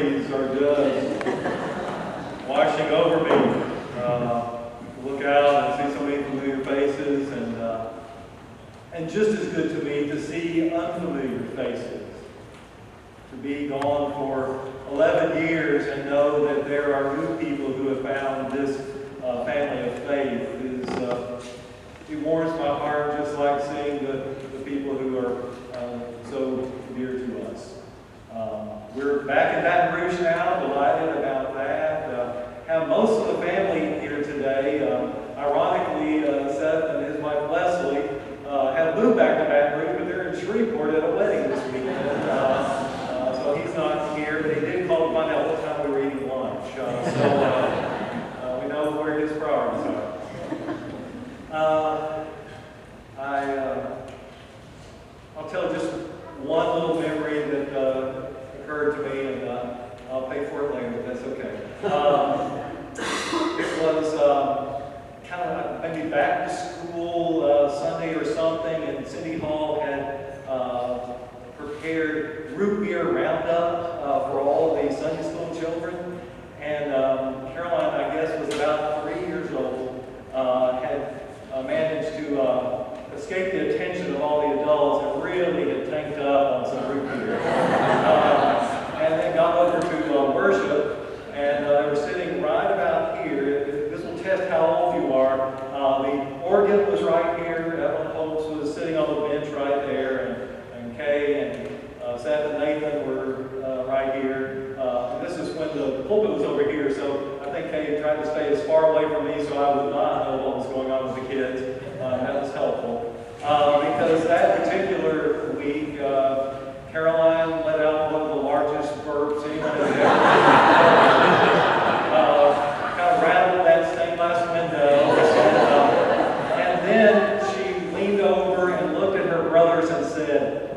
memories are just washing over me. Look out and see so many familiar faces, and just as good to me to see unfamiliar faces. To be gone for 11 years and know that there are new people who have found this family of faith it warms my heart, just like seeing the people who are so dear to us. We're back in Baton Rouge now, delighted about that. Have most of the family here today. Ironically, Seth and his wife Leslie have moved back to Baton Rouge, but they're in Shreveport at a wedding this weekend. So he's not here, but he did call to find out what time we were eating lunch. So we know where his priorities are. I'll tell just one little memory that occurred to me, and I'll pay for it later, if that's okay. It was kind of maybe back to school Sunday or something, and City Hall had prepared root beer roundup for all of the Sunday school children. And Caroline, I guess, was about 3 years old, had managed to escape the attention of all the adults and really had tanked up on some root beer. And then got over to worship, and they were sitting right about here. This will test how old you are. The organ was right here. Evelyn Holmes was sitting on the bench right there, and Kay and Seth and Nathan were right here. And this is when the pulpit was over here, so I think Kay tried to stay as far away from me so I would not know what was going on with the kids. That was helpful. Because that particular week, Caroline let out one of the largest burps anyone has ever kind of rattled that stained glass window. And then she leaned over and looked at her brothers and said,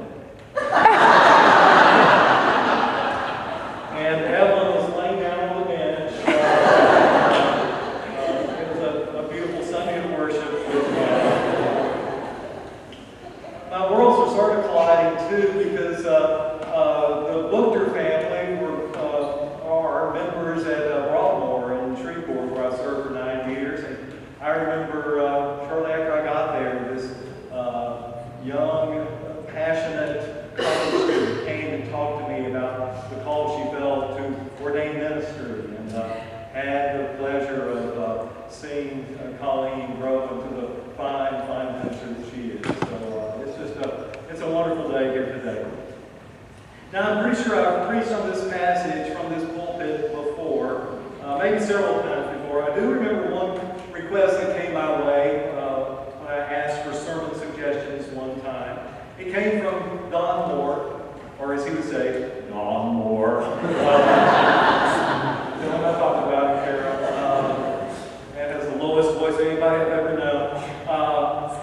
and Evelyn was laying down on the bench. It was a beautiful Sunday of worship. My worlds are sort of colliding too, because the Bookter family are members at Broadmoor in Shreveport, where I served for 9 years. And I remember shortly after I got there, this young, passionate college student came and talked to me about the call she felt to ordain ministry, and had the pleasure of seeing Colleen grow into the fine, fine minister that she is. So it's a wonderful day here today. Now, I'm pretty sure I've preached on this passage from this pulpit before, maybe several times before. I do remember one request that came my way when I asked for sermon suggestions one time. It came from Don Moore, or as he would say, Don Moore. The one I talked about, Carol, and has the lowest voice anybody I've ever known.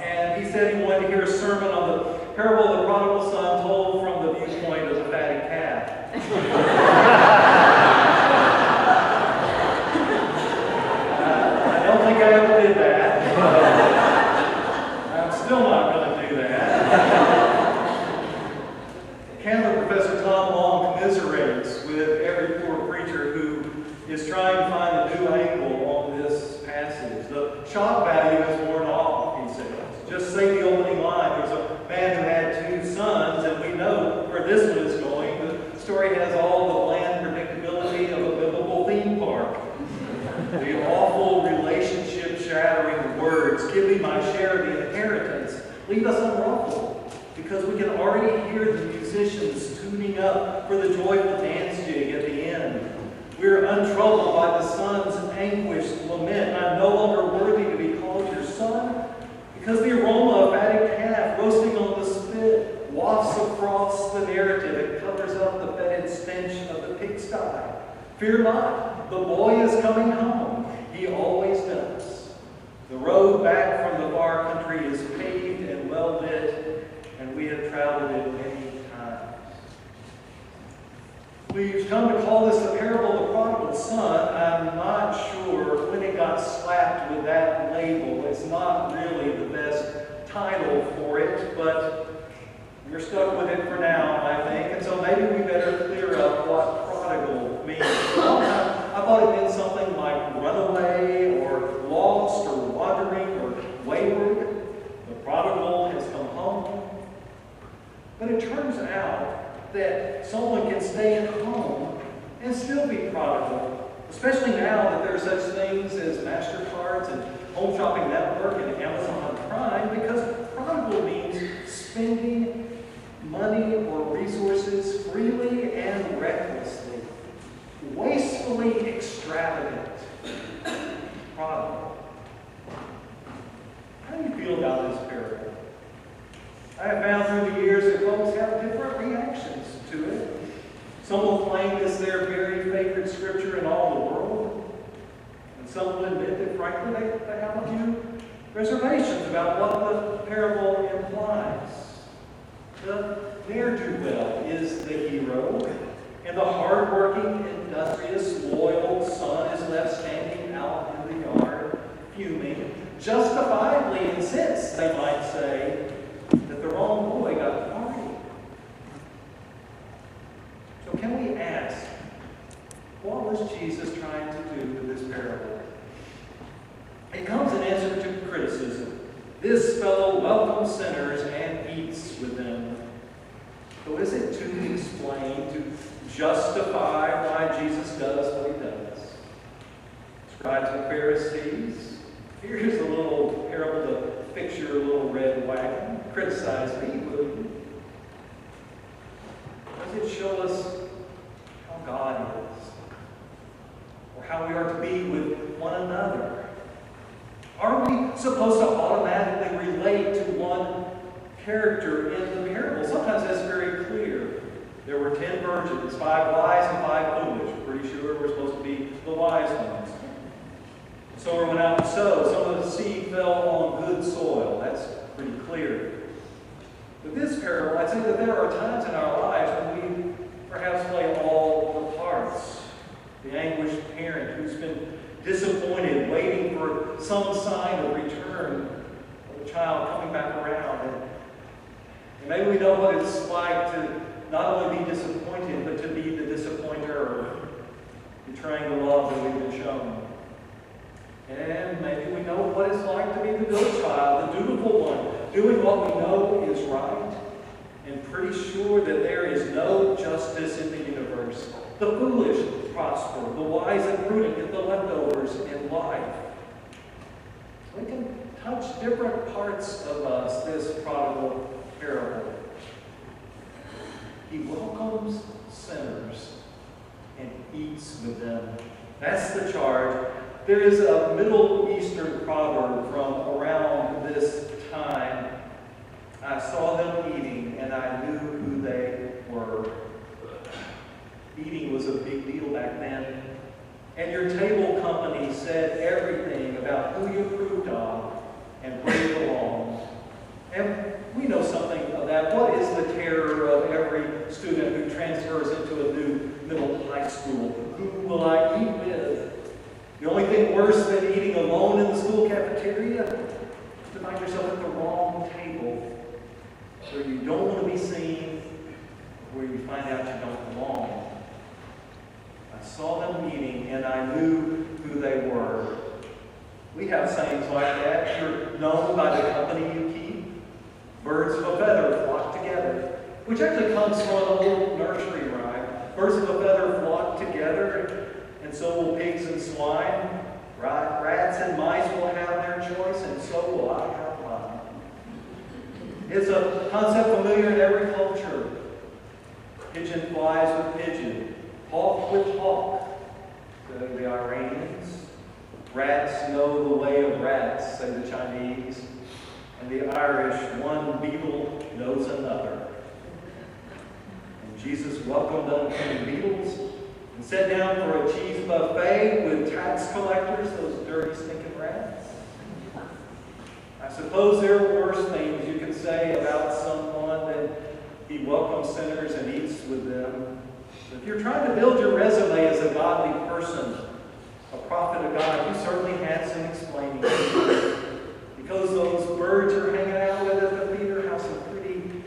And he said he wanted to hear a sermon on the parable of the prodigal son told from the viewpoint of the fatted calf. I don't think I ever did that. I'm still not going to do that. Canon Professor Tom Long commiserates with every poor preacher who is trying to find a new angle on this passage. The shock value is worn off, he says. Just say the opening line. There's a man who had 2 sons, and we know where this one is going. The story has all the bland predictability of a biblical theme park. The awful relationship-shattering words, "Give me my share of the inheritance," leave us unruffled, because we can already hear the musicians tuning up for the joyful dance jig at the end. We're untroubled by the son's anguished lament. "I'm no longer worthy to be called your son," because the aroma of fatted calf roasting on the spit wafts across the narrative. It covers up the fetid stench of the pigsty. Fear not, the boy is coming home. He always does. The road back from the far country is paved and well lit, and we have traveled it many times. We've come to call this the parable of the prodigal son. I'm not sure when it got slapped with that label. It's not really the best title for it, but we're stuck with it for now, I think. And so maybe we better clear up what prodigal can stay at home and still be prodigal, especially now that there are such things as MasterCards and Home Shopping Network and Amazon Prime, because prodigal means spending money or resources freely and recklessly, wastefully extravagant. Prodigal. How do you feel about this parable? I have found through the years that folks have different reactions to it. Some will claim it's their very favorite scripture in all the world. And some will admit that, frankly, they have a few reservations about what the parable implies. The ne'er-do-well is the hero, and the hard-working, industrious, loyal son is left standing out in the yard, fuming, justifiably incensed, they might say, that the wrong boy got the party. So can we ask, what was Jesus trying to do with this parable? It comes in answer to criticism. This fellow welcomes sinners and eats with them. So is it to explain, to justify why Jesus does what he does? Scribes and Pharisees. Here's a little parable to fix your little red wagon. Criticize me, will you? Does it show us how God is? Or how we are to be with one another? Are we supposed to automatically relate to one character in the parable? Sometimes that's very clear. There were 10 virgins, 5 wise and 5 foolish. Pretty sure we're supposed to be the wise ones. Sower went out and sowed. Some of the seed fell on good soil. That's pretty clear. With this parable, I'd say that there are times in our lives when we perhaps play all the parts. The anguished parent who's been disappointed, waiting for some sign of return of the child coming back around. And maybe we know what it's like to not only be disappointed, but to be the disappointer, betraying the love that we've been shown. And maybe we know what it's like to be the good child, the dutiful one, doing what we know is right, and pretty sure that there is no justice in the universe. The foolish prosper, the wise and prudent get the leftovers in life. We can touch different parts of us, this prodigal parable. He welcomes sinners and eats with them. That's the charge. There is a Middle Eastern proverb from around this time. I saw them eating, and I knew who they were. Eating was a big deal back then. And your table company said everything about who you approved of and where you belonged. And we know something of that. What is the terror of every student who transfers into a new middle high school? Who will I eat with? The only thing worse than eating alone in the school cafeteria is to find yourself at the wrong table, where you don't want to be seen, where you find out you don't belong. I saw them eating, and I knew who they were. We have sayings like that. You're known by the company you keep. Birds of a feather flock together, which actually comes from a little nursery rhyme. Birds of a feather flock together, and so will pigs and swine. Rats and mice will have their choice, and so will I have mine. It's a concept familiar in every culture. Pigeon flies with pigeon. Hawk with hawk, say the Iranians. Rats know the way of rats, say the Chinese. And the Irish, one beetle knows another. And Jesus welcomed unclean beetles and sat down for a cheese buffet with tax collectors, those dirty, stinking rats. I suppose there are worse things you could say about someone than he welcomes sinners and eats with them. If you're trying to build your resume as a godly person, a prophet of God, you certainly had some explaining to do. Because those birds you're hanging out with at the feeder have some pretty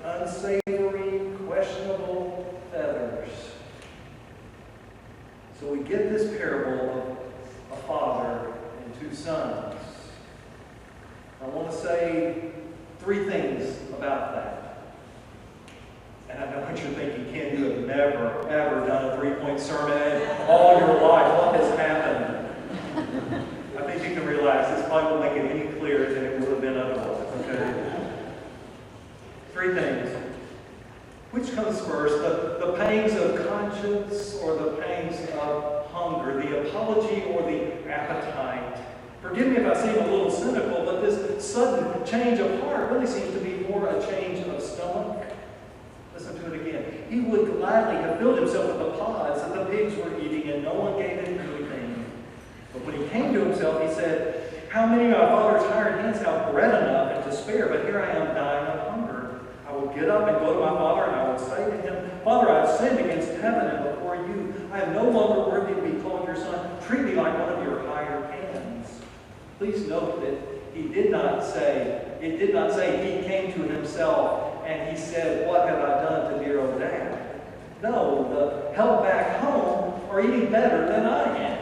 unsavory, questionable feathers. So we get this parable of a father and 2 sons. I want to say 3 things about that. And I know what you're thinking. ever done a three-point sermon in all your life, what has happened? I think you can relax. This probably won't make it any clearer than it would have been otherwise. Okay? Three things. Which comes first? The pangs of conscience or the pangs of hunger? The apology or the appetite? Forgive me if I seem a little cynical, but this sudden change of heart really seems to be more a change of stomach. Listen to it again. He would gladly have filled himself with the pods that the pigs were eating, and no one gave him anything. But when he came to himself, he said, "How many of my father's hired hands have bread enough and to spare, but here I am dying of hunger. I will get up and go to my father, and I will say to him, Father, I have sinned against heaven and before you. I am no longer worthy to be called your son. Treat me like one of your hired hands." Please note that it did not say he came to himself and he said, "What have I done to dear old dad?" No, the help back home are eating better than I am.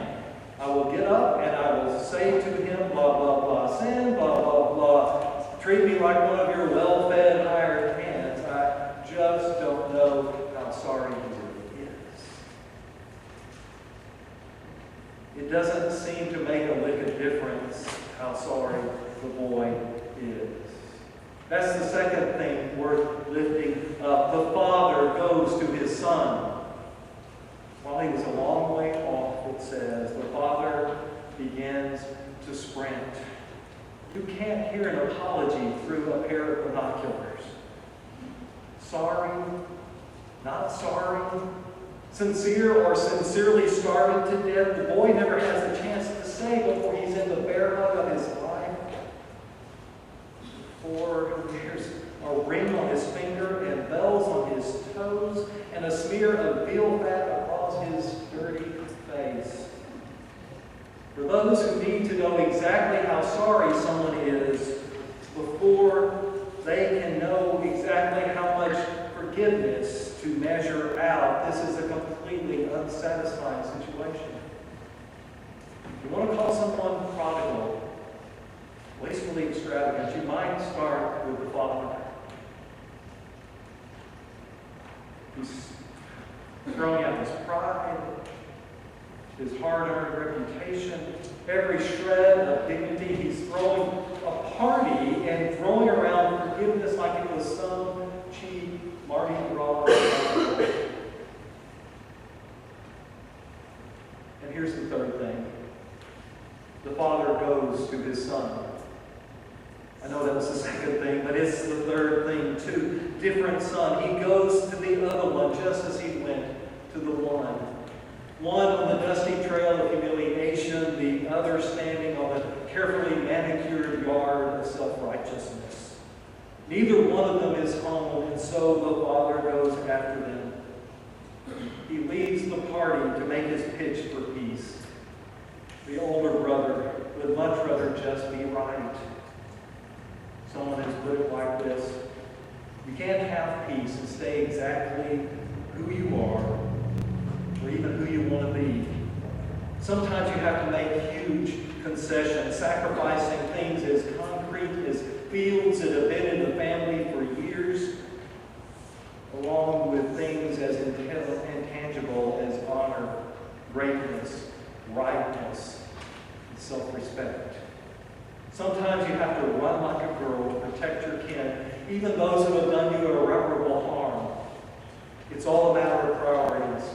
I will get up and I will say to him, blah, blah, blah, sin, blah, blah, blah. Treat me like one of your well-fed hired hands. I just don't know how sorry he really is. It doesn't seem to make a lick of difference how sorry the boy is. That's the second thing worth lifting up. The father goes to his son. While he was a long way off, it says, the father begins to sprint. You can't hear an apology through a pair of binoculars. Sorry, not sorry, sincere or sincerely starving to death. The boy never has a chance to say before he's in the bear hug of his life. Before there's a ring on his finger and bells on his toes and a smear of veal fat across his dirty face. For those who need to know exactly how sorry someone is before they can know exactly how much forgiveness to measure out, this is a completely unsatisfying situation. If you want to call someone prodigal, wastefully extravagant, you might start with the father. He's throwing out his pride, his hard-earned reputation, every shred of dignity. He's throwing a party and throwing around forgiveness like it was some cheap Mardi Gras. And here's the third thing. The father goes to his son. I know that was the second thing, but it's the third thing too. Different son. He goes to the other one just as he went to the one. One on the dusty trail of humiliation, the other standing on the carefully manicured yard of self-righteousness. Neither one of them is home, and so the father goes after them. He leaves the party to make his pitch for peace. The older brother would much rather just be right. Someone has put it like this: you can't have peace and stay exactly who you are, or even who you want to be. Sometimes you have to make huge concessions, sacrificing things as concrete as fields that have been in the family for years, along with things as intangible as honor, greatness, rightness, and self-respect. Sometimes you have to run like a girl to protect your kin, even those who have done you irreparable harm. It's all a matter of priorities.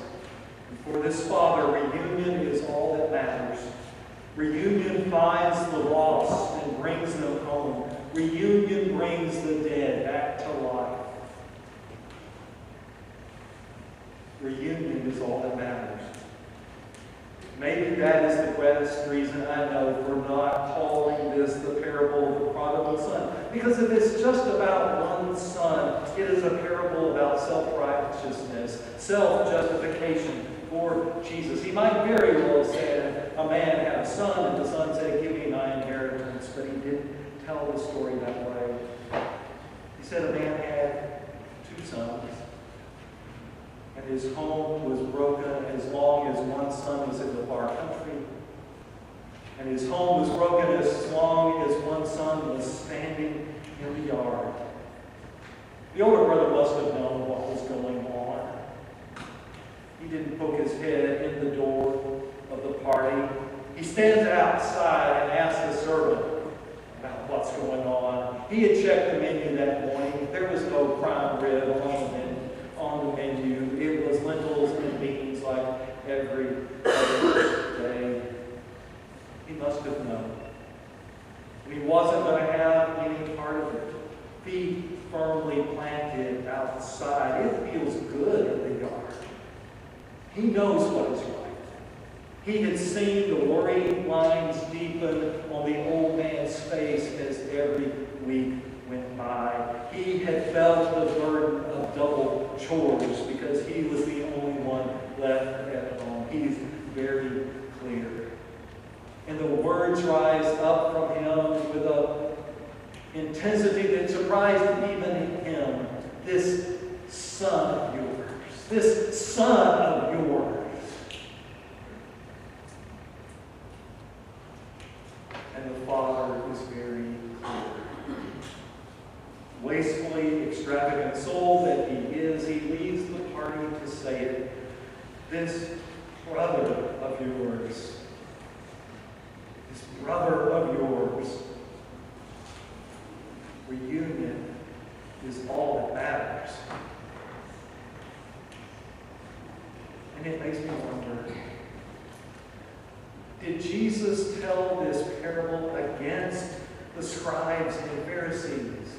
And for this father, reunion is all that matters. Reunion finds the lost and brings them home. Reunion brings the dead back to life. Reunion is all that matters. Maybe that is the best reason I know for not calling this the parable of the prodigal son. Because if it's just about one son, it is a parable about self-righteousness, self-justification for Jesus. He might very well have said, a man had a son, and the son said, "Give me my inheritance," but he didn't tell the story that way. He said a man had two sons, and his home was broken as long as one son was in the far country. And his home was broken as long as one son was standing in the yard. The older brother must have known what was going on. didn't poke his head in the door of the party. He stands outside and asks the servant about what's going on. He had checked the menu that morning. There was no prime rib on the menu. It was lentils and beans like every other day. He must have known. And he wasn't going to have any part of it. Feet firmly planted outside. It feels good in the yard. He knows what is right. He had seen the worrying lines deepen on the old man's face as every week went by. He had felt the burden of double chores because he was the only one left at home. He's very clear. And the words rise up from him with an intensity that surprised even him. This son of yours. This son of yours. And the father is very clear. Wastefully extravagant soul that he is, he leaves the party to say it. This brother of yours, this brother of yours, reunion is all that matters. And it makes me wonder, did Jesus tell this parable against the scribes and Pharisees?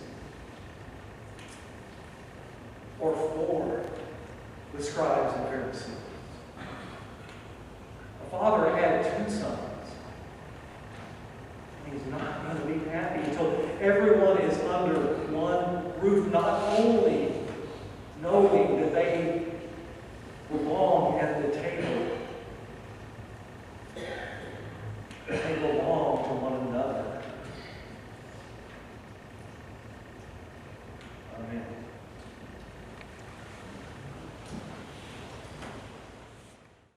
Or for the scribes and Pharisees? A father had two sons. And he's not going to be happy until everyone is under one roof, not only